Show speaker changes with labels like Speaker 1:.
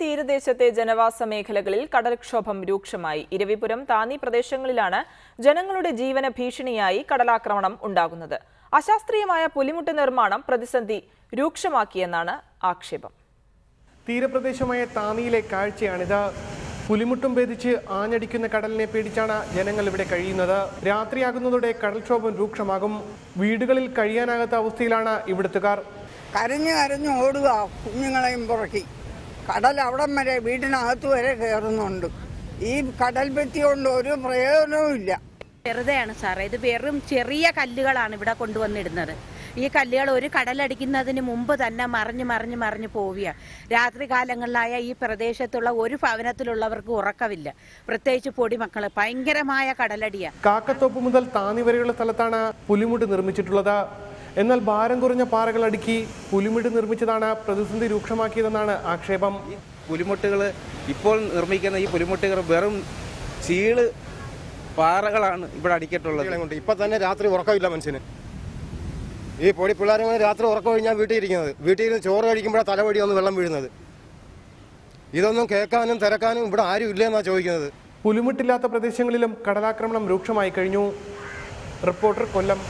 Speaker 1: തീരദേശത്തെ ജനവാസ മേഖലകളിൽ കടൽക്ഷോഭം രൂക്ഷമായി. ഇരവിപുരം, താന്നി പ്രദേശങ്ങളിലാണ് ജനങ്ങളുടെ ജീവന ഭീഷണിയായി കടലാക്രമണം ഉണ്ടാകുന്നത്. അശാസ്ത്രീയമായ പുലിമുട്ട് നിർമ്മാണം പ്രതിസന്ധി രൂക്ഷമാക്കിയെന്നാണ് ആക്ഷേപം.
Speaker 2: തീരപ്രദേശമായ താന്നിയിലെ കാഴ്ചയാണിത്. പുലിമുട്ടും ഭേദിച്ച് ആഞ്ഞടിക്കുന്ന കടലിനെ പേടിച്ചാണ് ജനങ്ങൾ ഇവിടെ കഴിയുന്നത്. രാത്രിയാകുന്നതോടെ കടൽക്ഷോഭം രൂക്ഷമാകും. വീടുകളിൽ കഴിയാനാകാത്ത അവസ്ഥയിലാണ് ഇവിടുത്തുകാർ.
Speaker 3: കരഞ്ഞു ഓടുക, കുഞ്ഞുങ്ങളെയും പുറക്കി. കടൽ അവിടം വരെ വീടിനകത്ത് വരെ കയറുന്നുണ്ട്. ഈ കടൽ ഭിത്തി കൊണ്ട് ഒരു പ്രയോജനവും ഇല്ല.
Speaker 4: വെറുതെയാണ് സാറേ, ഇത് വെറും ചെറിയ കല്ലുകളാണ് ഇവിടെ കൊണ്ടുവന്നിടുന്നത്. ഈ കല്ലുകൾ ഒരു കടലടിക്കുന്നതിന് മുമ്പ് തന്നെ മറിഞ്ഞ് പോവുക. രാത്രി കാലങ്ങളിലായ ഈ പ്രദേശത്തുള്ള ഒരു ഭവനത്തിലുള്ളവർക്ക് ഉറക്കമില്ല, പ്രത്യേകിച്ച് പൊടിമക്കള്. ഭയങ്കരമായ കടലടിയാണ്.
Speaker 2: കാക്കത്തോപ്പ് മുതൽ താന്നി വരെയുള്ള സ്ഥലത്താണ് പുലിമുട്ട് നിർമ്മിച്ചിട്ടുള്ളത്. എന്നാൽ ഭാരം കുറഞ്ഞ പാറകൾ അടുക്കി പുലിമുട്ട് നിർമ്മിച്ചതാണ് പ്രതിസന്ധി രൂക്ഷമാക്കിയതെന്നാണ് ആക്ഷേപം.
Speaker 5: പുലിമുട്ടുകൾ ഇപ്പോൾ നിർമ്മിക്കുന്ന ഈ പുലിമുട്ടുകൾ വെറും ചീള് പാറകളാണ് ഇവിടെ അടിക്കട്ടുള്ളത്.
Speaker 6: ഇപ്പൊ തന്നെ രാത്രി ഉറക്കമില്ല മനുഷ്യന്. ഈ പൊടി പിള്ളേരെ രാത്രി ഉറക്കം കഴിഞ്ഞാൽ വീട്ടിൽ ഇരുന്ന് ചോറ് കഴിക്കുമ്പോഴാണ് തലവടി ഒന്ന് വെള്ളം വീഴുന്നത്. ഇതൊന്നും കേൾക്കാനും തിരക്കാനും ഇവിടെ ആരും ഇല്ലെന്നാണ് ചോദിക്കുന്നത്.
Speaker 2: പുലിമുട്ടില്ലാത്ത പ്രദേശങ്ങളിലും കടലാക്രമണം രൂക്ഷമായി കഴിഞ്ഞു. റിപ്പോർട്ടർ, കൊല്ലം.